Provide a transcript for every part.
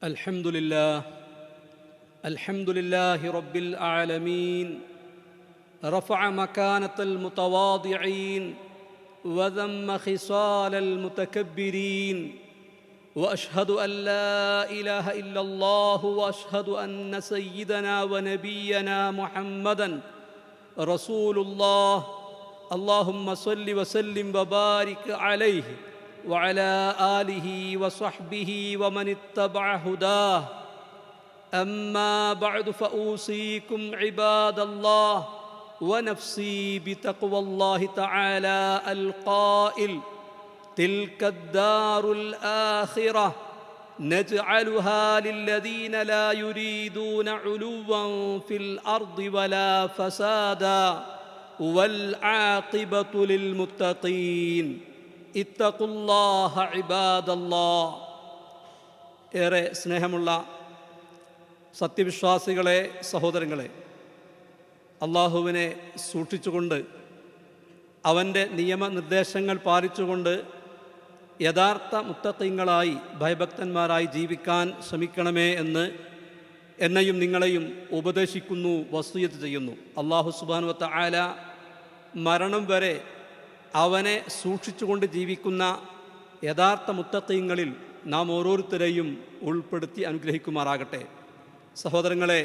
الحمد لله رب العالمين. رفع مكانة المتواضعين وذم خصال المتكبرين، وأشهد أن لا إله إلا الله، وأشهد أن سيدنا ونبينا محمدًا رسول الله. اللهم صل وسلم وبارك عليه وعلى آله وصحبه ومن اتبع هداه. أما بعد فأوصيكم عباد الله ونفسي بتقوى الله تعالى القائل: تلك الدار الآخرة نجعلها للذين لا يريدون علوا في الأرض ولا فسادا والعاقبة للمتقين. ഇത്തഖുല്ലാഹ ഇബാദല്ലാഹ്. ഏറെ സ്നേഹമുള്ള സത്യവിശ്വാസികളെ, സഹോദരങ്ങളെ, അള്ളാഹുവിനെ സൂക്ഷിച്ചുകൊണ്ട് അവൻ്റെ നിയമനിർദ്ദേശങ്ങൾ പാലിച്ചുകൊണ്ട് യഥാർത്ഥ മുത്തഖീങ്ങളായി, ഭയഭക്തന്മാരായി ജീവിക്കാൻ ശ്രമിക്കണമേ എന്ന് എന്നെയും നിങ്ങളെയും ഉപദേശിക്കുന്നു, വസിയ്യത്ത് ചെയ്യുന്നു. അള്ളാഹു സുബ്ഹാനഹു വ തആല മരണം വരെ അവനെ സൂക്ഷിച്ചുകൊണ്ട് ജീവിക്കുന്ന യഥാർത്ഥ മുത്തഖീങ്ങളിൽ നാം ഓരോരുത്തരെയും ഉൾപ്പെടുത്തി അനുഗ്രഹിക്കുമാറാകട്ടെ. സഹോദരങ്ങളെ,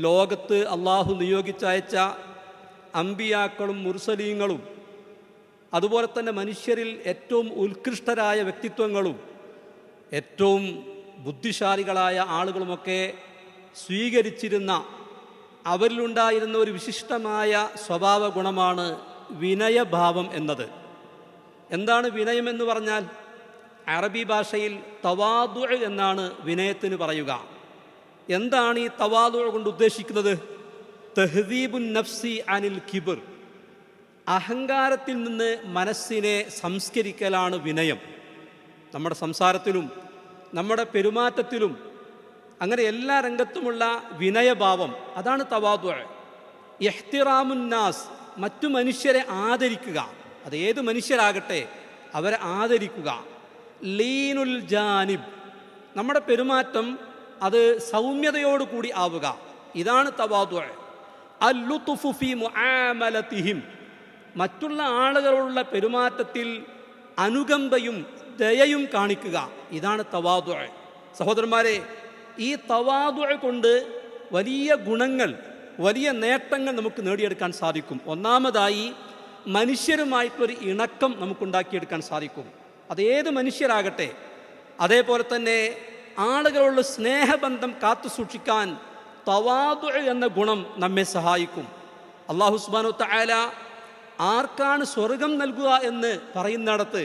ലോകത്ത് അള്ളാഹു നിയോഗിച്ചയച്ച അമ്പിയാക്കളും മുർസലീങ്ങളും അതുപോലെ തന്നെ മനുഷ്യരിൽ ഏറ്റവും ഉത്കൃഷ്ടരായ വ്യക്തിത്വങ്ങളും ഏറ്റവും ബുദ്ധിശാലികളായ ആളുകളുമൊക്കെ സ്വീകരിച്ചിരുന്ന, അവരിലുണ്ടായിരുന്ന ഒരു വിശിഷ്ടമായ സ്വഭാവ ഗുണമാണ് വിനയഭാവം എന്നത്. എന്താണ് വിനയം എന്ന് പറഞ്ഞാൽ? അറബി ഭാഷയിൽ തവാദു എന്നാണ് വിനയത്തിന് പറയുക. എന്താണ് ഈ തവാദു കൊണ്ട് ഉദ്ദേശിക്കുന്നത്? തഹ്ദീബുൻ നഫ്സി അനിൽ കിബർ, അഹങ്കാരത്തിൽ നിന്ന് മനസ്സിനെ സംസ്കരിക്കലാണ് വിനയം. നമ്മുടെ സംസാരത്തിലും നമ്മുടെ പെരുമാറ്റത്തിലും അങ്ങനെ എല്ലാ രംഗത്തുമുള്ള വിനയഭാവം, അതാണ് തവാദു. ഇഹ്തിറാമുൻ നാസ്, മറ്റു മനുഷ്യരെ ആദരിക്കുക, അതേത് മനുഷ്യരാകട്ടെ അവരെ ആദരിക്കുക. ലീനുൽ ജാനിബ്, നമ്മുടെ പെരുമാറ്റം അത് സൗമ്യതയോടുകൂടി ആവുക, ഇതാണ് തവാദു. അൽ-ലുത്ഫു ഫീ മുആമലതിഹിം, മറ്റുള്ള ആളുകളുള്ള പെരുമാറ്റത്തിൽ അനുകമ്പയും ദയയും കാണിക്കുക, ഇതാണ് തവാദു. സഹോദരന്മാരെ, ഈ തവാദു കൊണ്ട് വലിയ ഗുണങ്ങൾ, വലിയ നേട്ടങ്ങൾ നമുക്ക് നേടിയെടുക്കാൻ സാധിക്കും. ഒന്നാമതായി, മനുഷ്യരുമായിട്ടൊരു ഇണക്കം നമുക്കുണ്ടാക്കിയെടുക്കാൻ സാധിക്കും, അതേത് മനുഷ്യരാകട്ടെ. അതേപോലെ തന്നെ ആളുകളുള്ള സ്നേഹബന്ധം കാത്തു സൂക്ഷിക്കാൻ തവാദു എന്ന ഗുണം നമ്മെ സഹായിക്കും. അല്ലാഹു സുബ്ഹാനഹു വ തആല ആർക്കാണ് സ്വർഗം നൽകുക എന്ന് പറയുന്നിടത്ത്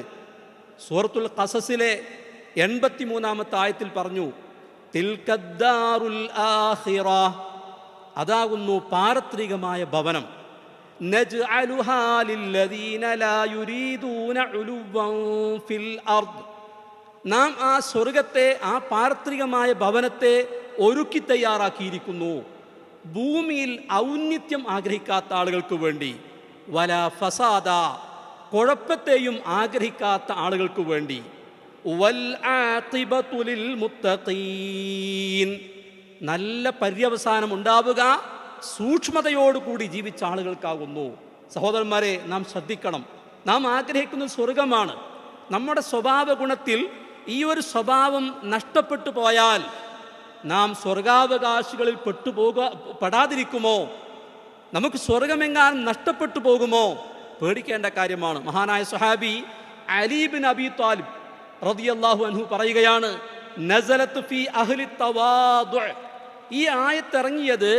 സൂറത്തുൽ ഖസസിലെ 83-ാമത്തെ ആയത്തിൽ പറഞ്ഞു: തിൽക്കദ്ദാറുൽ ആഖിറ, അതാകുന്നു പാരത്രികമായ ഭവനം. നജ്അലുഹാ ലില്ലദീന ലാ യുരീദൂന ഉലുവൻ ഫിൽ അർദ്, നാം ആ സ്വർഗത്തെ, ആ പാരത്രികമായ ഭവനത്തെ ഒരുക്കി തയ്യാറാക്കിയിരിക്കുന്നു ഭൂമിയിൽ ഔന്നിത്യം ആഗ്രഹിക്കാത്ത ആളുകൾക്ക് വേണ്ടി. വലാ ഫസാദ, കുഴപ്പത്തെയും ആഗ്രഹിക്കാത്ത ആളുകൾക്ക് വേണ്ടി. വൽ ആഖിബതു ലിൽ മുത്തഖീൻ, നല്ല പര്യവസാനം ഉണ്ടാവുക സൂക്ഷ്മതയോടുകൂടി ജീവിച്ച ആളുകൾക്കാകുന്നു. സഹോദരന്മാരെ, നാം ശ്രദ്ധിക്കണം. നാം ആഗ്രഹിക്കുന്ന സ്വർഗമാണ്. നമ്മുടെ സ്വഭാവ ഗുണത്തിൽ ഈ ഒരു സ്വഭാവം നഷ്ടപ്പെട്ടു പോയാൽ നാം സ്വർഗാവകാശികളിൽ പെടാതിരിക്കുമോ? നമുക്ക് സ്വർഗമെങ്ങാനും നഷ്ടപ്പെട്ടു പോകുമോ? പേടിക്കേണ്ട കാര്യമാണ്. മഹാനായ സ്വഹാബി അലി ബിൻ അബി ത്വാലിബ് റളിയല്ലാഹു അൻഹു പറയുകയാണ്: നസലത്ത് ഫീ അഹ്ലി തവാദു, ഈ ആയത്തിറങ്ങിയത്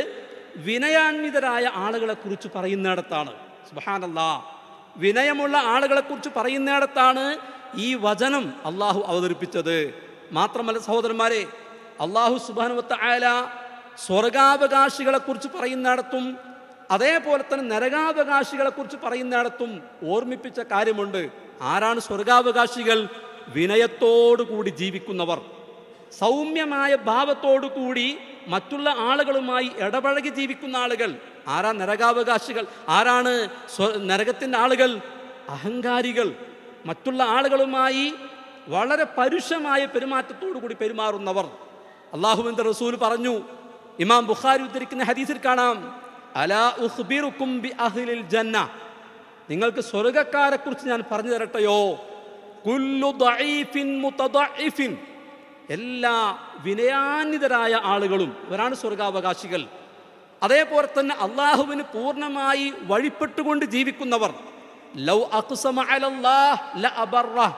വിനയാന്വിതരായ ആളുകളെ കുറിച്ച് പറയുന്നിടത്താണ്. സുബ്ഹാനല്ലാഹ്, വിനയമുള്ള ആളുകളെ കുറിച്ച് പറയുന്നിടത്താണ് ഈ വചനം അള്ളാഹു അവതരിപ്പിച്ചത്. മാത്രമല്ല സഹോദരന്മാരെ, അള്ളാഹു സുബ്ഹാനഹു വ തആല സ്വർഗാവകാശികളെ കുറിച്ച് പറയുന്നിടത്തും അതേപോലെ തന്നെ നരകാവകാശികളെ കുറിച്ച് പറയുന്നിടത്തും ഓർമ്മിപ്പിച്ച കാര്യമുണ്ട്. ആരാണ് സ്വർഗാവകാശികൾ? വിനയത്തോടുകൂടി ജീവിക്കുന്നവർ, സൗമ്യമായ ഭാവത്തോടുകൂടി മറ്റുള്ള ആളുകളുമായി ഇടപഴകി ജീവിക്കുന്ന ആളുകൾ. ആരാ നരകാവകാശികൾ? ആരാണ് നരകത്തിൻ്റെ ആളുകൾ? അഹങ്കാരികൾ, മറ്റുള്ള ആളുകളുമായി വളരെ പരുഷമായ പെരുമാറ്റത്തോടു കൂടി പെരുമാറുന്നവർ. അള്ളാഹുവിൻ്റെ റസൂൽ പറഞ്ഞു, ഇമാം ബുഖാരി ഉദ്ധരിക്കുന്ന ഹദീസിൽ കാണാം, അലാ ഉഖ്ബിറുക്കും ബി അഹ്ലിൽ ജന്ന, നിങ്ങൾക്ക് സ്വർഗ്ഗക്കാരെ കുറിച്ച് ഞാൻ പറഞ്ഞു തരട്ടെയോ? കുല്ലു ദഈഫിൻ മുതദഇഫിൻ, എല്ലാ വിനയാന്വിതരായ ആളുകളും ഇവരാണ് സ്വർഗാവകാശികൾ. അതേപോലെ തന്നെ അള്ളാഹുവിന് പൂർണ്ണമായി വഴിപ്പെട്ടുകൊണ്ട് ജീവിക്കുന്നവർ, ലൗ അഖ്സമ അലല്ലാഹ് ലഅബറഹ്,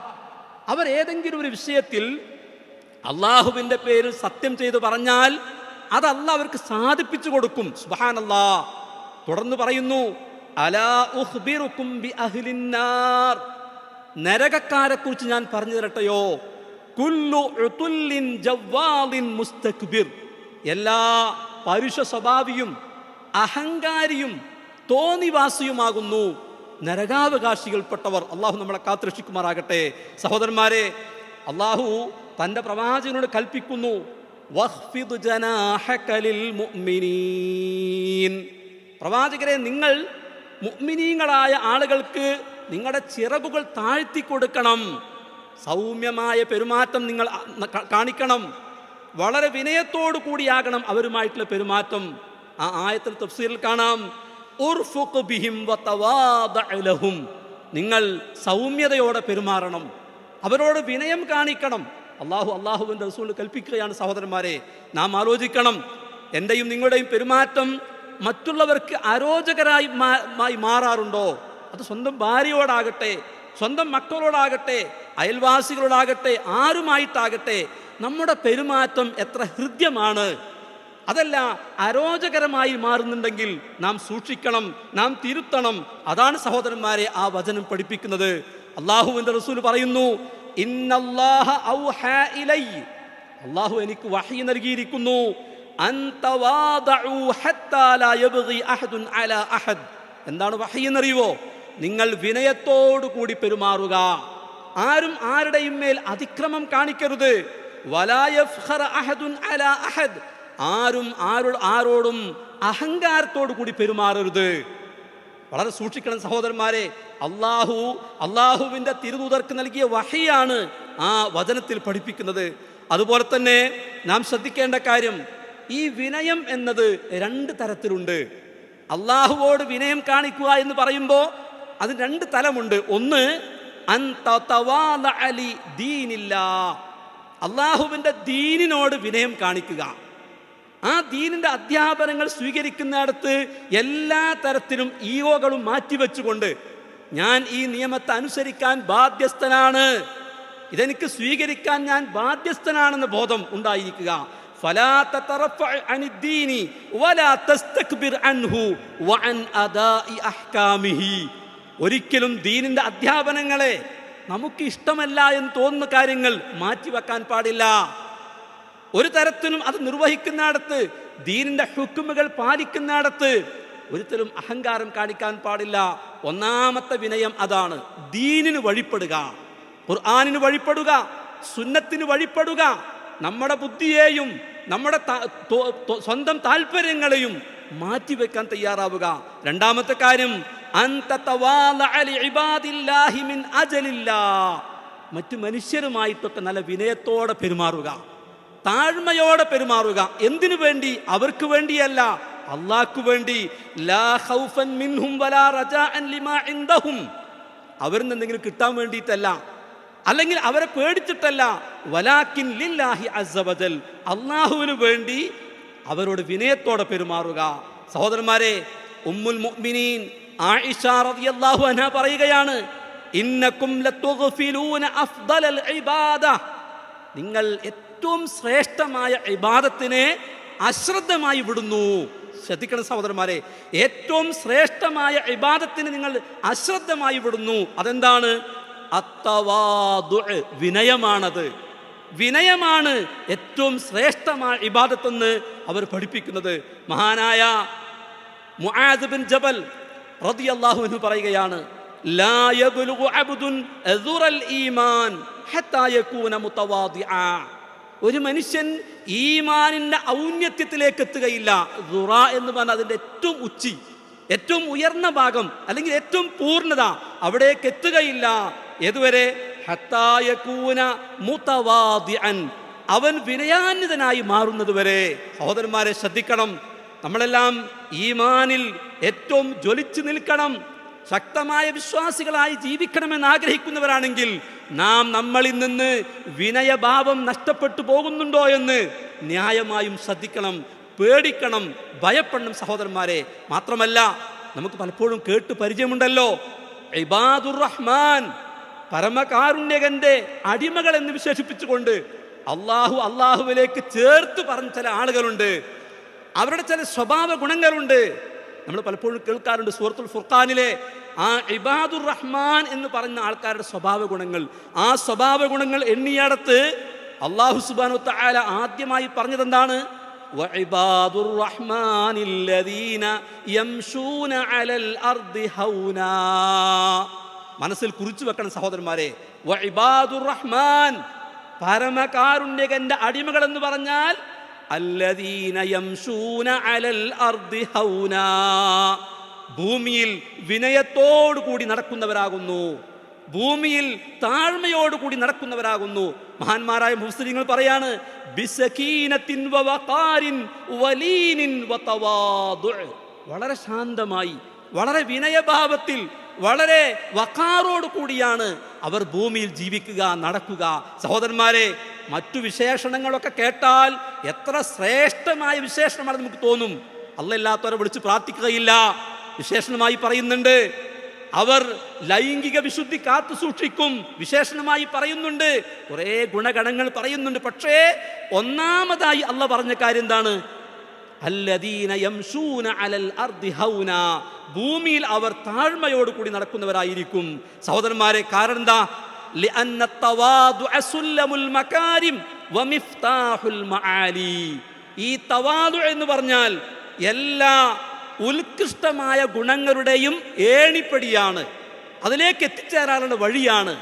അവർ ഏതെങ്കിലും ഒരു വിഷയത്തിൽ അള്ളാഹുവിൻ്റെ പേരിൽ സത്യം ചെയ്ത് പറഞ്ഞാൽ അത് അല്ലാഹ് അവർക്ക് സാധിപ്പിച്ചു കൊടുക്കും. സുബ്ഹാനല്ലാഹ്. തുടർന്ന് പറയുന്നു, അലാ ഉഖ്ബിറുക്കും ബി അഹ്ലിന്നാർ, നരകക്കാരെ കുറിച്ച് ഞാൻ പറഞ്ഞു തരട്ടെയോ? കുല്ലു ഉതുല്ലിൻ ജവ്വാലിൻ മുസ്തക്ബിർ, എല്ലാ പരുഷ സ്വഭാവിയും അഹങ്കാരിയും തോന്നിവാസിയുമാകുന്നു നരകാവകാശികൾപ്പെട്ടവർ. അള്ളാഹു നമ്മളെ കാത്തുരക്ഷിക്കുമാറാകട്ടെ. സഹോദരന്മാരെ, അള്ളാഹു തൻ്റെ പ്രവാചകനോട് കൽപ്പിക്കുന്നു, വഖ്ഫിദ് ജനാഹക ലിൽ മുഅ്മിനീൻ, പ്രവാചകരെ നിങ്ങൾ മുഅ്മിനീങ്ങളായ ആളുകൾക്ക് നിങ്ങളുടെ ചിറകുകൾ താഴ്ത്തി കൊടുക്കണം, സൗമ്യമായ പെരുമാറ്റം നിങ്ങൾ കാണിക്കണം, വളരെ വിനയത്തോടു കൂടിയാകണം അവരുമായിട്ടുള്ള പെരുമാറ്റം. ആ ആയത്തിൽ തഫ്സീറിൽ കാണാം, ഉർഫുഖ് ബിഹിം വതവാദഅ ലഹും, നിങ്ങൾ സൗമ്യതയോടെ പെരുമാറണം, അവരോട് വിനയം കാണിക്കണം. അള്ളാഹുവിൻ്റെ റസൂൽ കൽപ്പിക്കുകയാണ്. സഹോദരന്മാരെ, നാം ആലോചിക്കണം, എൻ്റെയും നിങ്ങളുടെയും പെരുമാറ്റം മറ്റുള്ളവർക്ക് അരോചകരായി മാറാറുണ്ടോ? അത് സ്വന്തം ഭാര്യയോടാകട്ടെ, സ്വന്തം മക്കളോടാകട്ടെ, അയൽവാസികളോടാകട്ടെ, ആരുമായിട്ടാകട്ടെ, നമ്മുടെ പെരുമാറ്റം എത്ര ഹൃദ്യമാണ്. അതല്ല അരോചകരമായി മാറുന്നുണ്ടെങ്കിൽ നാം സൂക്ഷിക്കണം, നാം തിരുത്തണം. അതാണ് സഹോദരന്മാരെ ആ വചനം പഠിപ്പിക്കുന്നത്. അള്ളാഹുവിൻ്റെ റസൂൽ പറയുന്നു, ഇന്നല്ലാഹ ഔഹാ ഇലൈ, അള്ളാഹു എനിക്ക് വഹി നൽകിയിരിക്കുന്നു, അൻ തവാദഉ ഹത്താ ലാ യബ്ഗി അഹദുൻ അലാ അഹദ്. എന്താണ് വഹി എന്നറിയുവോ? നിങ്ങൾ വിനയത്തോടു കൂടി പെരുമാറുക, ആരും ആരുടെയും മേൽ അതിക്രമം കാണിക്കരുത്. വലാ യഫ്ഖറ അഹദുൻ അലാ അഹദ്, ആരും ആരോടും അഹങ്കാരത്തോടു കൂടി പെരുമാറരുത്. വളരെ സൂക്ഷിക്കണം സഹോദരന്മാരെ. അള്ളാഹുവിൻ്റെ തിരുദൂതർക്ക് നൽകിയ വഹിയാണ് ആ വചനത്തിൽ പഠിപ്പിക്കുന്നത്. അതുപോലെ തന്നെ നാം ശ്രദ്ധിക്കേണ്ട കാര്യം, ഈ വിനയം എന്നത് രണ്ട് തരത്തിലുണ്ട്. അള്ളാഹുവോട് വിനയം കാണിക്കുക എന്ന് പറയുമ്പോൾ അതിന് രണ്ട് തലമുണ്ട്. ഒന്ന്, അള്ളാഹുവിൻ്റെ ദീനിനോട് വിനയം കാണിക്കുക. ആ ദീനിൻ്റെ അധ്യാപനങ്ങൾ സ്വീകരിക്കുന്നിടത്ത് എല്ലാ തരത്തിലും ഈഗോകളും മാറ്റിവെച്ചുകൊണ്ട് ഞാൻ ഈ നിയമത്തെ അനുസരിക്കാൻ ബാധ്യസ്ഥനാണ്, ഇതെനിക്ക് സ്വീകരിക്കാൻ ഞാൻ ബാധ്യസ്ഥനാണെന്ന ബോധം ഉണ്ടായിരിക്കുക. ഫലാ തതറഫഅ അനിദ്ദീനി വലാ തസ്തക്ബിർ അൻഹു വഅൻ അദാഇ അഹ്കാമിഹി, ഒരിക്കലും ദീനിൻ്റെ അധ്യാപനങ്ങളെ നമുക്ക് ഇഷ്ടമല്ല എന്ന് തോന്നുന്ന കാര്യങ്ങൾ മാറ്റിവെക്കാൻ പാടില്ല. ഒരു തരത്തിലും അത് നിർവഹിക്കുന്നിടത്ത്, ദീനിൻ്റെ ഹുക്കുമുകൾ പാലിക്കുന്നിടത്ത് ഒരിക്കലും അഹങ്കാരം കാണിക്കാൻ പാടില്ല. ഒന്നാമത്തെ വിനയം അതാണ്. ദീനിന് വഴിപ്പെടുക, ഖുർആനിന് വഴിപ്പെടുക, സുന്നത്തിന് വഴിപ്പെടുക, നമ്മുടെ ബുദ്ധിയെയും നമ്മുടെ സ്വന്തം താല്പര്യങ്ങളെയും മാറ്റിവെക്കാൻ തയ്യാറാവുക. രണ്ടാമത്തെ കാര്യം, മറ്റു മനുഷ്യരുമായിട്ടൊക്കെ നല്ല വിനയത്തോടെ പെരുമാറുക, താഴ്മയോടെ പെരുമാറുക. എന്തിനു വേണ്ടി? അവർക്ക് വേണ്ടിയല്ല, അള്ളാഹ്ക്കു വേണ്ടി. ലാ ഖൗഫൻ മിൻഹും വലാ റജാഅൻ ലിമാ ഇൻദഹും, അവരിൽ എന്തെങ്കിലും കിട്ടാൻ വേണ്ടിയിട്ടല്ല, അല്ലെങ്കിൽ അവരെ പേടിച്ചിട്ടല്ല. വലാകിൻ ലില്ലാഹി അസ്സ വജൽ, അള്ളാഹുവിന് വേണ്ടി അവരോട് വിനയത്തോടെ പെരുമാറുക. സഹോദരന്മാരെ, ഉമ്മുൽ മുഅ്മിനീൻ ആയിഷ റളിയല്ലാഹു അൻഹ പറയുകയാണ്, ഇന്നകും ലതുഗ്ഫിലൂന അഫ്ദലൽ ഇബാദ, നിങ്ങൾ ഏറ്റവും ശ്രേഷ്ഠമായ ഇബാദത്തിനെ അശ്രദ്ധമായി വിടുന്നു. ശ്രദ്ധിക്കണം സഹോദരന്മാരെ, ഏറ്റവും ശ്രേഷ്ഠമായ ഇബാദത്തിന് നിങ്ങൾ അശ്രദ്ധമായി വിടുന്നു. അതെന്താണ്? അത്തവാദു, വിനയമാണത്. വിനയമാണ് ഏറ്റവും ശ്രേഷ്ഠമായ ഇബാദത്തെന്ന് അവർ പഠിപ്പിക്കുന്നത്. മഹാനായ മുആദ് ബിൻ ജബൽ റളിയല്ലാഹു അൻഹു പറയുകയാണ്, ലാ യബ്ലുഗു അബ്ദുൻ അസ്റൽ ഈമാൻ ഹത്താ യകൂന മുതവാദിആ, ഒരു മനുഷ്യൻ ഈമാനിന്റെ ഔന്നത്യത്തിലേക്ക് എത്തുകയില്ല. ദുറ എന്ന് പറഞ്ഞാൽ അതിൻ്റെ ഏറ്റവും ഉച്ചി, ഏറ്റവും ഉയർന്ന ഭാഗം, അല്ലെങ്കിൽ ഏറ്റവും പൂർണ്ണത, അവിടേക്ക് എത്തുകയില്ല. ഏതുവരെ? ഹത്താ യകൂന മുതവാദിഅൻ, അവൻ വിനയാന്വിതനായി മാറുന്നത് വരെ. സഹോദരന്മാരെ ശ്രദ്ധിക്കണം, നമ്മളെല്ലാം ഈമാനിൽ ഏറ്റവും ജ്വലിച്ചു നിൽക്കണം, ശക്തമായ വിശ്വാസികളായി ജീവിക്കണമെന്ന് ആഗ്രഹിക്കുന്നവരാണെങ്കിൽ നാം നമ്മളിൽ നിന്ന് വിനയഭാവം നഷ്ടപ്പെട്ടു പോകുന്നുണ്ടോ എന്ന് ന്യായമായും ശ്രദ്ധിക്കണം, പേടിക്കണം, ഭയപ്പെടണം സഹോദരന്മാരെ. മാത്രമല്ല, നമുക്ക് പലപ്പോഴും കേട്ട് പരിചയമുണ്ടല്ലോ, ഇബാദുർ റഹ്മാൻ, പരമകാരുണ്യകന്റെ അടിമകൾ എന്ന് വിശേഷിപ്പിച്ചുകൊണ്ട് അള്ളാഹുവിലേക്ക് ചേർത്ത് പറഞ്ഞ ചില ആളുകളുണ്ട്. അവരുടെ ചില സ്വഭാവ ഗുണങ്ങളുണ്ട്. നമ്മൾ പലപ്പോഴും കേൾക്കാറുണ്ട് സൂറത്തുൽ ഫുർഖാനിലെ ആ ഇബാദുർ റഹ്മാൻ എന്ന് പറഞ്ഞ ആൾക്കാരുടെ സ്വഭാവ ഗുണങ്ങൾ. ആ സ്വഭാവ ഗുണങ്ങൾ എണ്ണിയടത്ത് അല്ലാഹു സുബ്ഹാനഹു വ തആല ആദ്യമായി പറഞ്ഞത് എന്താണ്? വഇബാദുർ റഹ്മാനില്ലദീന യംശൂന അലൽ അർദി ഹൗനാ. മനസ്സിൽ കുറിച്ചു വെക്കണം സഹോദരന്മാരെ. വഇബാദുർ റഹ്മാൻ, പരമകാരുണ്യകന്റെ അടിമകൾ എന്ന് പറഞ്ഞാൽ അല്ലദീന യംശൂന അലൽ അർദി ഹൗനാ, ഭൂമിയിൽ വിനയത്തോടുകൂടി നടക്കുന്നവരാകുന്നു, ഭൂമിയിൽ താഴ്മയോടുകൂടി നടക്കുന്നവരാകുന്നു. മഹാന്മാരായ മുഫ്സിരീങ്ങൾ പറയാണ്, ബിസകീനത്തിൻ വവഖാരിൻ വലീനിൻ വതവാദുഅ്, വളരെ ശാന്തമായി, വളരെ വിനയഭാവത്തിൽ, വളരെ വഖാറോട് കൂടിയാണ് അവർ ഭൂമിയിൽ ജീവിക്കുക, നടക്കുക. സഹോദരന്മാരെ, മറ്റു വിശേഷണങ്ങളൊക്കെ കേട്ടാൽ എത്ര ശ്രേഷ്ഠമായ വിശേഷണമാണ് നമുക്ക് തോന്നും. അല്ലാത്തവരെ വിളിച്ച് പ്രാർത്ഥിക്കുകയില്ല. വിശേഷണമായി പറയുന്നുണ്ട്, അവർ ലൈംഗിക വിശുദ്ധി കാത്തു സൂക്ഷിക്കും. വിശേഷണമായി പറയുന്നുണ്ട്, കുറേ ഗുണഗണങ്ങൾ പറയുന്നുണ്ട്. പക്ഷേ ഒന്നാമതായി അള്ളാഹ് പറഞ്ഞ കാര്യം എന്താണ്? അല്ലദീന യംശൂന അലൽ അർദി ഹൗനാ, ഭൂമിയിൽ അവർ താഴ്മയോട് കൂടി നടക്കുന്നവരായിരിക്കും. സഹോദരന്മാരെ, കാരണം എന്താ? ലിഅന്ന തവാദുഅ സുല്ലമുൽ മകാരിം വമിഫ്താഹുൽ മആലി. ഈ തവാദു എന്ന് പറഞ്ഞാൽ എല്ലാ ഉത്കൃഷ്ടമായ ഗുണങ്ങളുടെയും ഏണിപ്പടിയാണ്, അതിലേക്ക് എത്തിച്ചേരാനുള്ള വഴിയാണ്.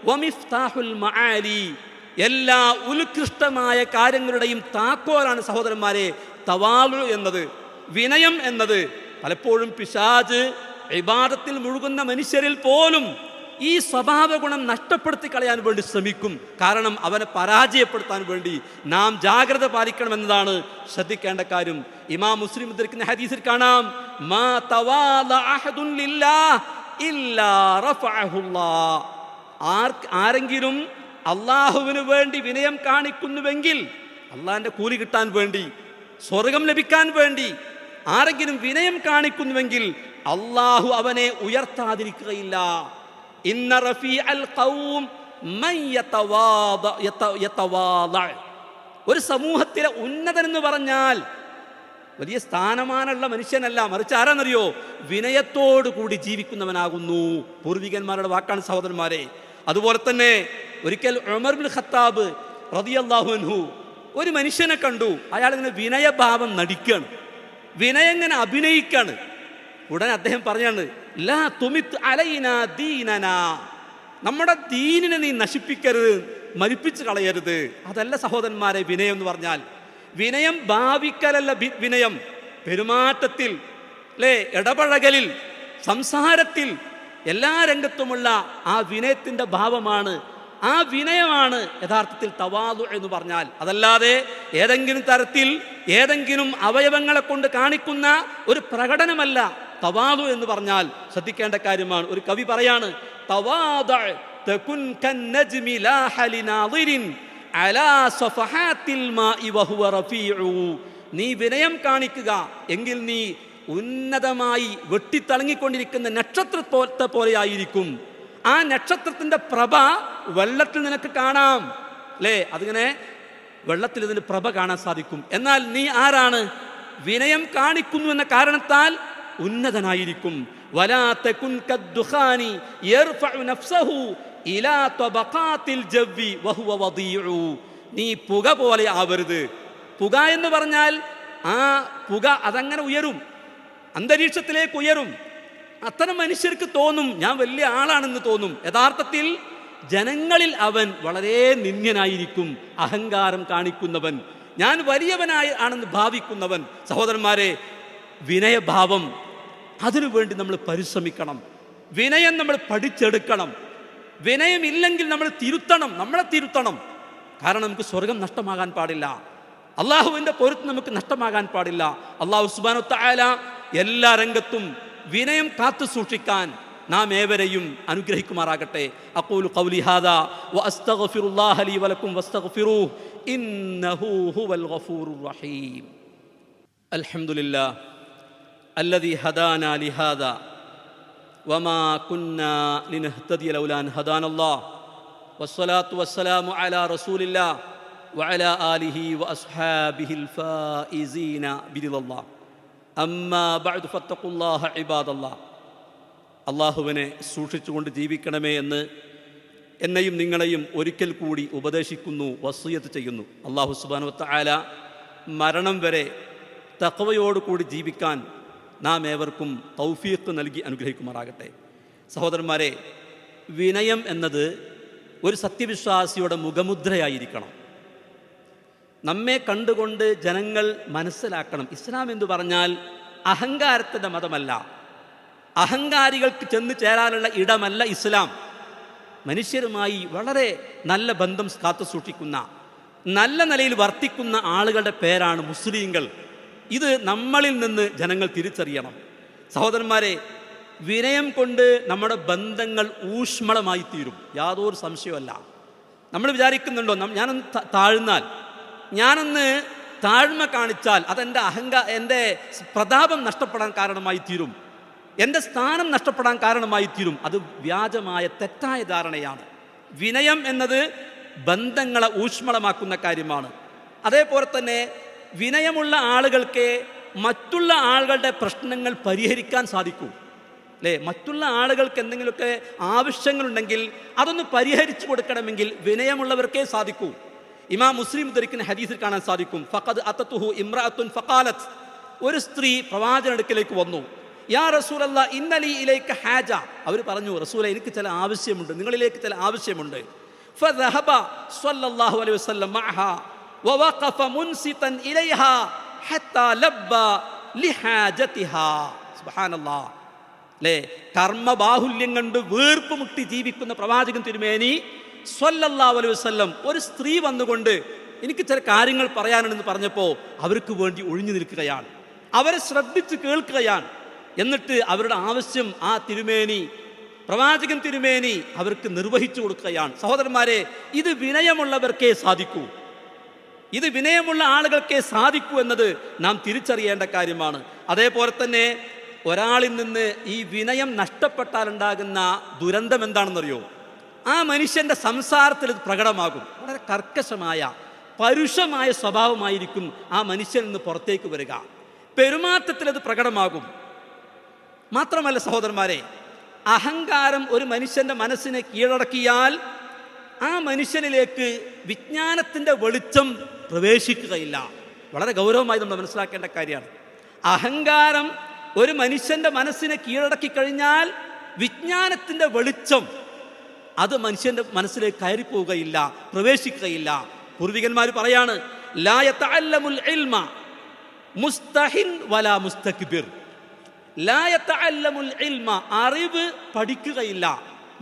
വമിഫ്താഹുൽ മആലി, എല്ലാ ഉത്കൃഷ്ടമായ കാര്യങ്ങളുടെയും താക്കോലാണ് സഹോദരന്മാരെ തവാദു എന്നത്, വിനയം എന്നത്. പലപ്പോഴും പിശാച് ഇബാദത്തിൽ മുഴുകുന്ന മനുഷ്യരിൽ പോലും ഈ സ്വഭാവ ഗുണം നഷ്ടപ്പെടുത്തി കളയാൻ വേണ്ടി ശ്രമിക്കും. കാരണം അവനെ പരാജയപ്പെടുത്താൻ വേണ്ടി നാം ജാഗ്രത പാലിക്കണമെന്നതാണ് ശ്രദ്ധിക്കേണ്ട കാര്യം. ഇമാം മുസ്ലിം ഉദ്ധരിക്കുന്ന ഹദീസിൽ കാണാം, മാ തവാദഅ അഹദുൻ ലില്ലാഹ് ഇല്ലാ റഫഅഹുല്ലാഹ്. ആരെങ്കിലും അള്ളാഹുവിന് വേണ്ടി വിനയം കാണിക്കുന്നുവെങ്കിൽ, അള്ളാഹിന്റെ കൂലി കിട്ടാൻ വേണ്ടി, സ്വർഗം ലഭിക്കാൻ വേണ്ടി ആരെങ്കിലും വിനയം കാണിക്കുന്നുവെങ്കിൽ അള്ളാഹു അവനെ ഉയർത്താതിരിക്കുകയില്ല. ഇന്ന റഫീഅൽ ഖൗം മൻ യതവാദ. ഒരു സമൂഹത്തിലെ ഉന്നതൻ എന്ന് പറഞ്ഞാൽ വലിയ സ്ഥാനമാനുള്ള മനുഷ്യനല്ല, മറിച്ച് ആരാന്നറിയോ? വിനയത്തോടു കൂടി ജീവിക്കുന്നവനാകുന്നു. പൂർവികന്മാരുടെ വാക്കാണ് സഹോദരന്മാരെ. അതുപോലെ തന്നെ ഒരിക്കൽ ഉമർ ഇബ്നുൽ ഖത്താബ് റളിയല്ലാഹു അൻഹു ഒരു മനുഷ്യനെ കണ്ടു. അയാൾ ഇങ്ങനെ വിനയഭാവം നടിക്കാണ്, വിനയം ഇങ്ങനെ അഭിനയിക്കാണ്. ഉടനെ അദ്ദേഹം പറഞ്ഞാണ്, ലാ തുമിത് അലൈനാ ദീനനാ, നമ്മുടെ ദീനിനെ നീ നശിപ്പിക്കരുത്, മരിപ്പിച്ച് കളയരുത്. അതല്ല സഹോദരന്മാരെ വിനയം എന്ന് പറഞ്ഞാൽ. വിനയം ഭാവിക്കലല്ല വിനയം, പെരുമാറ്റത്തിൽ, അല്ലേ, ഇടപഴകലിൽ, സംസാരത്തിൽ, എല്ലാ രംഗത്തുമുള്ള ആ വിനയത്തിൻ്റെ ഭാവമാണ്. ആ വിനയമാണ് യഥാർത്ഥത്തിൽ തവാദു എന്ന് പറഞ്ഞാൽ. അതല്ലാതെ ഏതെങ്കിലും തരത്തിൽ ഏതെങ്കിലും അവയവങ്ങളെ കൊണ്ട് കാണിക്കുന്ന ഒരു പ്രകടനമല്ല തവാദു എന്ന് പറഞ്ഞാൽ. ശ്രദ്ധിക്കേണ്ട കാര്യമാണ്. ഒരു കവി പറയാണ്, തവാദഅ തകുൻ കന്നജ്മി ലാഹ ലിനാദിരിൻ അലാ സഫഹാത്തിൽ മാഇ വഹുവ റഫീഉ. നീ വിനയം കാണിക്കുക എങ്കിൽ നീ ഉന്നതമായി വെട്ടിത്തിളങ്ങിക്കൊണ്ടിരിക്കുന്ന നക്ഷത്രത്തെ പോലെയായിരിക്കും. ആ നക്ഷത്രത്തിന്റെ പ്രഭ വെള്ളത്തിൽ നിനക്ക് കാണാം, അല്ലേ? അതിങ്ങനെ വെള്ളത്തിൽ ഇതിന് പ്രഭ കാണാൻ സാധിക്കും. എന്നാൽ നീ ആരാണ്? വിനയം കാണിക്കുന്നു എന്ന കാരണത്താൽ ഉന്നതനായിരിക്കും. വലാ തകുൻ കദ്ദുഖാനി യർഫഉ നഫ്സഹു ഇലാ തബഖാത്തിൽ ജവ്വി വഹുവ വദീഉ. നീ പുക പോലെ ആവരുത്. പുക എന്ന് പറഞ്ഞാൽ ആ പുക അതങ്ങനെ ഉയരും, അന്തരീക്ഷത്തിലേക്ക് ഉയരും. അത്തരം മനുഷ്യർക്ക് തോന്നും ഞാൻ വലിയ ആളാണെന്ന് തോന്നും. യഥാർത്ഥത്തിൽ ജനങ്ങളിൽ അവൻ വളരെ നിന്ദ്യനായിരിക്കും, അഹങ്കാരം കാണിക്കുന്നവൻ, ഞാൻ ആണെന്ന് ഭാവിക്കുന്നവൻ. സഹോദരന്മാരെ, വിനയഭാവം അതിനുവേണ്ടി നമ്മൾ പരിശ്രമിക്കണം. വിനയം നമ്മൾ പഠിച്ചെടുക്കണം. വിനയമില്ലെങ്കിൽ നമ്മൾ തിരുത്തണം, നമ്മളെ തിരുത്തണം. കാരണം നമുക്ക് സ്വർഗം നഷ്ടമാകാൻ പാടില്ല, അള്ളാഹുവിൻ്റെ പൊരുത്തം നമുക്ക് നഷ്ടമാകാൻ പാടില്ല. അള്ളാഹു സുബ്ഹാനഹു വ തആല എല്ലാ രംഗത്തും വിനയം കാത്തു സൂക്ഷിക്കാൻ നാം ഏവരെയും അനുഗ്രഹിക്കുമാറാകട്ടെ. അഖൂലു ഖൗലി ഹാദാ വഅസ്തഗ്ഫിറുല്ലാഹ ലീ വലക്കും വസ്തഗ്ഫിറൂഹു ഇന്നഹു ഹുവൽ ഗഫൂറുർ റഹീം. അൽഹംദുലില്ലാഹ് അല്ലദീ ഹദാനാ ലിഹാദാ വമാ കുന്നാ ലിനഹ്തദിയ ലൗലാ അൻ ഹദാനല്ലാഹ് വസ്സലാത്തു വസ്സലാമു അലാ റസൂലില്ലാഹ് വഅലാ ആലിഹി വഅസ്ഹാബിഹിൽ ഫായിസീന ബിറിദല്ലാഹ്. അമ്മാ ബഅദു ഫത്തഖുല്ലാഹ ഇബാദല്ലാഹ്. അള്ളാഹുവിനെ സൂക്ഷിച്ചുകൊണ്ട് ജീവിക്കണമേ എന്ന് എന്നെയും നിങ്ങളെയും ഒരിക്കൽ കൂടി ഉപദേശിക്കുന്നു, വസിയത്ത് ചെയ്യുന്നു. അള്ളാഹു സുബ്ഹാനഹു വ തആല മരണം വരെ തഖ്വയോടുകൂടി ജീവിക്കാൻ നാം ഏവർക്കും തൗഫീഖ് നൽകി അനുഗ്രഹിക്കുമാറാകട്ടെ. സഹോദരന്മാരെ, വിനയം എന്നത് ഒരു സത്യവിശ്വാസിയുടെ മുഖമുദ്രയായിരിക്കണം. നമ്മെ കണ്ടുകൊണ്ട് ജനങ്ങൾ മനസ്സിലാക്കണം, ഇസ്ലാം എന്ന് പറഞ്ഞാൽ അഹങ്കാരത്തിൻ്റെ മതമല്ല, അഹങ്കാരികൾക്ക് ചെന്ന് ചേരാനുള്ള ഇടമല്ല ഇസ്ലാം. മനുഷ്യരുമായി വളരെ നല്ല ബന്ധം കാത്തു സൂക്ഷിക്കുന്ന, നല്ല നിലയിൽ വർത്തിക്കുന്ന ആളുകളുടെ പേരാണ് മുസ്ലിങ്ങൾ. ഇത് നമ്മളിൽ നിന്ന് ജനങ്ങൾ തിരിച്ചറിയണം. സഹോദരന്മാരെ, വിനയം കൊണ്ട് നമ്മുടെ ബന്ധങ്ങൾ ഊഷ്മളമായി തീരും, യാതൊരു സംശയമല്ല. നമ്മൾ വിചാരിക്കുന്നുണ്ടോ, ഞാനൊന്ന് താഴ്ന്നാൽ, ഞാനൊന്ന് താഴ്മ കാണിച്ചാൽ എൻ്റെ പ്രതാപം നഷ്ടപ്പെടാൻ കാരണമായി തീരും, എൻ്റെ സ്ഥാനം നഷ്ടപ്പെടാൻ കാരണമായി തീരും. അത് വ്യാജമായ തെറ്റായ ധാരണയാണ്. വിനയം എന്നത് ബന്ധങ്ങളെ ഊഷ്മളമാക്കുന്ന കാര്യമാണ്. അതേപോലെ തന്നെ വിനയമുള്ള ആളുകൾക്ക് മറ്റുള്ള ആളുകളുടെ പ്രശ്നങ്ങൾ പരിഹരിക്കാൻ സാധിക്കൂ, അല്ലേ? മറ്റുള്ള ആളുകൾക്ക് എന്തെങ്കിലുമൊക്കെ ആവശ്യങ്ങളുണ്ടെങ്കിൽ അതൊന്ന് പരിഹരിച്ചു കൊടുക്കണമെങ്കിൽ വിനയമുള്ളവർക്കേ സാധിക്കൂ. ഇമാം മുസ്ലിം ഉദ്ധരിക്കുന്ന ഹദീസിൽ കാണാൻ സാധിക്കും, ഫഖദ് അത്തതുഹു ഇംറഅത്തുൻ ഫഖാലത്ത്. ഒരു സ്ത്രീ പ്രവാചകന്റെ അടുക്കലേക്ക് വന്നു, യാ റസൂലല്ലാഹ് ഇന്നലി ഇലൈക ഹാജ. അവർ പറഞ്ഞു, റസൂലേ, എനിക്ക് ചില ആവശ്യമുണ്ട്, നിങ്ങളിലേക്ക് ചില ആവശ്യമുണ്ട്. ഫദഹബ സ്വല്ലല്ലാഹു അലൈഹി വസല്ലം മഅഹാ വവഖഫ മുൻസിതൻ ഇലൈഹാ ഹത്താ ലബ്ബ ലിഹാജതിഹാ. സുബ്ഹാനല്ലാഹ്, അല്ലേ? കർമ്മബാഹുല്യം കണ്ട് വീർപ്പ് മുട്ടി ജീവിക്കുന്ന പ്രവാചകൻ തിരുമേനി സ്വല്ലല്ലാഹു അലൈഹി വസല്ലം ഒരു സ്ത്രീ വന്നുകൊണ്ട് എനിക്ക് ചില കാര്യങ്ങൾ പറയാനുണ്ടെന്ന് പറഞ്ഞപ്പോൾ അവർക്ക് വേണ്ടി ഒഴിഞ്ഞു നിൽക്കുകയാണ്, അവരെ ശ്രദ്ധിച്ച് കേൾക്കുകയാണ്. എന്നിട്ട് അവരുടെ ആവശ്യം ആ തിരുമേനി, പ്രവാചകൻ തിരുമേനി അവർക്ക് നിർവഹിച്ചു കൊടുക്കുകയാണ്. സഹോദരന്മാരെ, ഇത് വിനയമുള്ളവർക്കേ സാധിക്കൂ, ഇത് വിനയമുള്ള ആളുകൾക്കേ സാധിക്കൂ എന്നത് നാം തിരിച്ചറിയേണ്ട കാര്യമാണ്. അതേപോലെ തന്നെ ഒരാളിൽ നിന്ന് ഈ വിനയം നഷ്ടപ്പെട്ടാലുണ്ടാകുന്ന ദുരന്തം എന്താണെന്നറിയോ? ആ മനുഷ്യൻ്റെ സംസാരത്തിൽ ഇത് പ്രകടമാകും. വളരെ കർക്കശമായ, പരുഷമായ സ്വഭാവമായിരിക്കും ആ മനുഷ്യനിൽ നിന്ന് പുറത്തേക്ക് വരിക. പെരുമാറ്റത്തിൽ അത് പ്രകടമാകും. മാത്രമല്ല സഹോദരന്മാരെ, അഹങ്കാരം ഒരു മനുഷ്യൻ്റെ മനസ്സിനെ കീഴടക്കിയാൽ ആ മനുഷ്യനിലേക്ക് വിജ്ഞാനത്തിൻ്റെ വെളിച്ചം പ്രവേശിക്കുകയില്ല. വളരെ ഗൗരവമായി നമ്മൾ മനസ്സിലാക്കേണ്ട കാര്യമാണ്. അഹങ്കാരം ഒരു മനുഷ്യൻ്റെ മനസ്സിനെ കീഴടക്കി കഴിഞ്ഞാൽ വിജ്ഞാനത്തിൻ്റെ വെളിച്ചം അത് മനുഷ്യൻ്റെ മനസ്സിലേക്ക് കയറിപ്പോവുകയില്ല, പ്രവേശിക്കുകയില്ല. പൂർവികന്മാർ പറയാണ്, ലാ യതഅല്ലമുൽ ഇൽമ മുസ്തഹിൻ വലാ മുസ്തക്ബിർ. ലാ യതഅല്ലമുൽ ഇൽമ, അറിവ് പഠിക്കുകയില്ല.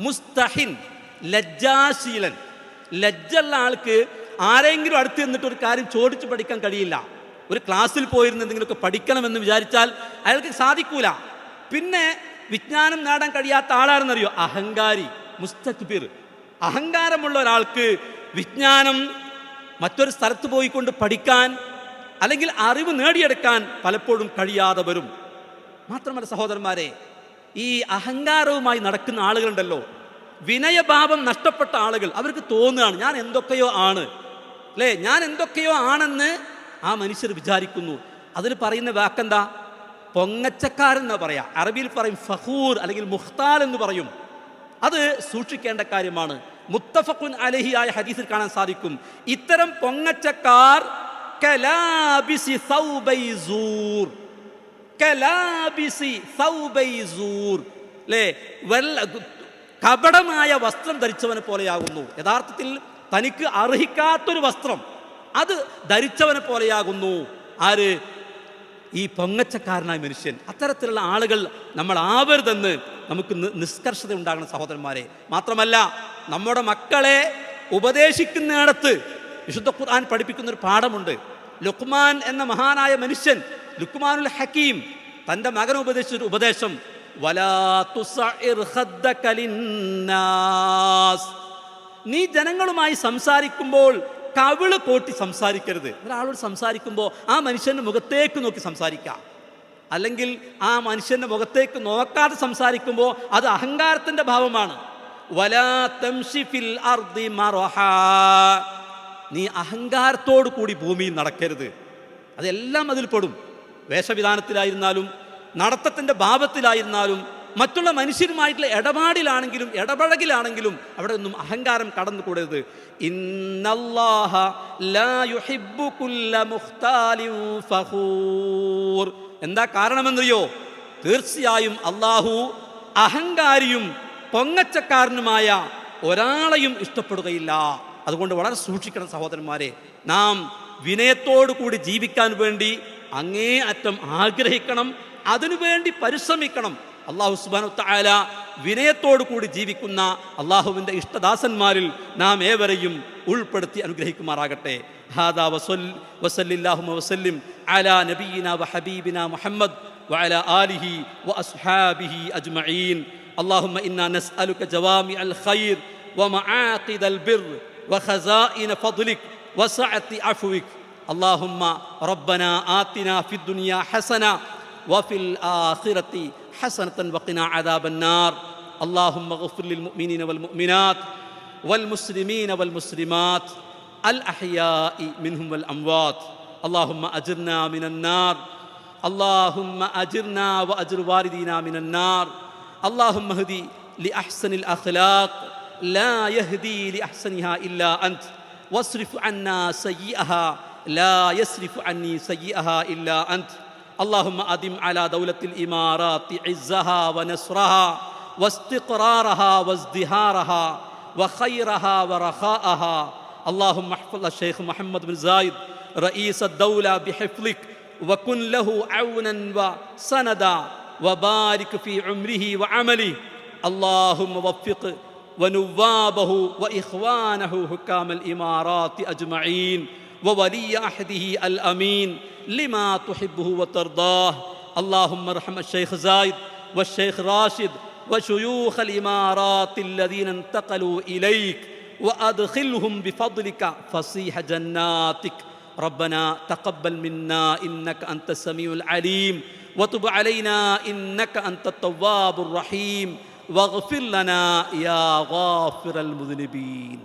മുസ്തഹിൻ, ലജ്ജാശീലൻ. ലജ്ജുള്ള ആൾക്ക് ആരെങ്കിലും അടുത്ത് നിന്നിട്ട് ഒരു കാര്യം ചോദിച്ച് പഠിക്കാൻ കഴിയില്ല. ഒരു ക്ലാസ്സിൽ പോയിരുന്ന് എന്തെങ്കിലുമൊക്കെ പഠിക്കണമെന്ന് വിചാരിച്ചാൽ അയാൾക്ക് സാധിക്കൂല. പിന്നെ വിജ്ഞാനം നേടാൻ കഴിയാത്ത ആളാണെന്നറിയോ? അഹങ്കാരി, മുസ്തക്ബിർ. അഹങ്കാരമുള്ള ഒരാൾക്ക് വിജ്ഞാനം മറ്റൊരു സ്ഥലത്ത് പോയിക്കൊണ്ട് പഠിക്കാൻ അല്ലെങ്കിൽ അറിവ് നേടിയെടുക്കാൻ പലപ്പോഴും കഴിയാതെ വരും. മാത്രമല്ല സഹോദരന്മാരെ, ഈ അഹങ്കാരവുമായി നടക്കുന്ന ആളുകളുണ്ടല്ലോ, വിനയഭാവം നഷ്ടപ്പെട്ട ആളുകൾ, അവർക്ക് തോന്നുകയാണ് ഞാൻ എന്തൊക്കെയോ ആണ്, അല്ലേ? ഞാൻ എന്തൊക്കെയോ ആണെന്ന് ആ മനുഷ്യർ വിചാരിക്കുന്നു. അതിൽ പറയുന്ന വാക്കെന്താ? പൊങ്ങച്ചക്കാരെന്ന് പറയാം. അറബിയിൽ പറയും ഫഖൂർ അല്ലെങ്കിൽ മുഖ്താൽ എന്ന് പറയും. അത് സൂക്ഷിക്കേണ്ട കാര്യമാണ്. മുത്തഫഖുൻ അലൈഹി ആയ ഹദീസിൽ കാണാൻ സാധിക്കും, ഇത്തരം പൊങ്ങച്ചക്കാർ കലാബിസി സൗബൈ സൂർ, കലാബിസി സൗബൈ സൂർ, അല്ലേ? കപടമായ വസ്ത്രം ധരിച്ചവനെ പോലെയാകുന്നു. യഥാർത്ഥത്തിൽ തനിക്ക് അർഹിക്കാത്തൊരു വസ്ത്രം അത് ധരിച്ചവനെ പോലെയാകുന്നു. ആര്? ഈ പൊങ്ങച്ചക്കാരനായ മനുഷ്യൻ. അത്തരത്തിലുള്ള ആളുകൾ നമ്മൾ ആവരുതെന്ന് നമുക്ക് നിഷ്കർഷത ഉണ്ടാകണം സഹോദരന്മാരെ. മാത്രമല്ല, നമ്മുടെ മക്കളെ ഉപദേശിക്കുന്നിടത്ത് വിശുദ്ധ ഖുർആൻ പഠിപ്പിക്കുന്ന ഒരു പാഠമുണ്ട്. ലുഖ്മാൻ എന്ന മഹാനായ മനുഷ്യൻ, ലുഖ്മാനുൽ ഹക്കീം, തൻ്റെ മകൻ ഉപദേശിച്ചൊരു ഉപദേശം, വലാ തുസഇർ ഖദ്ദക ലിന്നാസ്, നീ ജനങ്ങളുമായി സംസാരിക്കുമ്പോൾ കവിള് കോട്ടി സംസാരിക്കരുത്. ഒരാളോട് സംസാരിക്കുമ്പോൾ ആ മനുഷ്യൻ്റെ മുഖത്തേക്ക് നോക്കി സംസാരിക്കുക. അല്ലെങ്കിൽ ആ മനുഷ്യൻ്റെ മുഖത്തേക്ക് നോക്കാതെ സംസാരിക്കുമ്പോൾ അത് അഹങ്കാരത്തിൻ്റെ ഭാവമാണ്. വലാ തംശി ഫിൽ അർദി മറഹാ, നീ അഹങ്കാരത്തോടു കൂടി ഭൂമിയിൽ നടക്കരുത്. അതെല്ലാം അതിൽ പെടും. വേഷവിധാനത്തിലായിരുന്നാലും നടത്തത്തിൻ്റെ ഭാവത്തിലായിരുന്നാലും മറ്റുള്ള മനുഷ്യരുമായിട്ടുള്ള ഇടപാടിലാണെങ്കിലും ഇടപഴകിലാണെങ്കിലും അവിടെ ഒന്നും അഹങ്കാരം കടന്നുകൂടരുത്. ഇന്നല്ലാഹ ലാ യുഹിബ്ബു കുല്ല മുഖ്താലിൻ ഫഖൂർ. എന്താ കാരണമെന്നറിയോ? തീർച്ചയായും അള്ളാഹു അഹങ്കാരിയും പൊങ്ങച്ചക്കാരനുമായ ഒരാളെയും ഇഷ്ടപ്പെടുകയില്ല. അതുകൊണ്ട് വളരെ സൂക്ഷിക്കണം സഹോദരന്മാരെ. നാം വിനയത്തോടു കൂടി ജീവിക്കാൻ വേണ്ടി അങ്ങേ അറ്റം ആഗ്രഹിക്കണം, അതിനുവേണ്ടി പരിശ്രമിക്കണം. അള്ളാഹു സുബ്ഹാനഹു തആല വിനയത്തോടു കൂടി ജീവിക്കുന്ന അള്ളാഹുവിൻ്റെ ഇഷ്ടദാസന്മാരിൽ നാം ഏവരെയും ഉൾപ്പെടുത്തി അനുഗ്രഹിക്കുമാറാകട്ടെ. ഹാദാ വസല്ലല്ലാഹു വസല്ലിം അലാ നബിയിനാ വഹബീബിനാ മുഹമ്മദ് വഅലാ ആലിഹി വഅസ്ഹാബിഹി അജ്മഈൻ. اللهم إنا نسألك جوامع الخير ومعاقد البر وخزائن فضلك وسعة عفوك. اللهم ربنا آتنا في الدنيا حسنة وفي الآخرة حسنة وقنا عذاب النار. اللهم اغفر للمؤمنين والمؤمنات والمسلمين والمسلمات الأحياء منهم والأموات. اللهم أجرنا من النار. اللهم أجرنا وأجر والدينا من النار. اللهم اهدي لأحسن الأخلاق لا يهدي لأحسنها إلا أنت، واصرف عنا سيئها لا يصرف عني سيئها إلا أنت. اللهم أدم على دولة الإمارات عزها ونصرها واستقرارها وازدهارها وخيرها ورخاءها. اللهم احفظ الشيخ محمد بن زايد رئيس الدولة بحفظك، وكن له عونا وسندا، وبارك في عمره وعمله. اللهم وفق ونوابه وإخوانه حكام الإمارات أجمعين وولي عهده الأمين لما تحبه وترضاه. اللهم ارحم الشيخ زايد والشيخ راشد وشيوخ الإمارات الذين انتقلوا إليك، وأدخلهم بفضلك فصيح جناتك. ربنا تقبل منا إنك أنت السميع العليم، وتب علينا إنك أنت التواب الرحيم، واغفر لنا يا غافر المذنبين.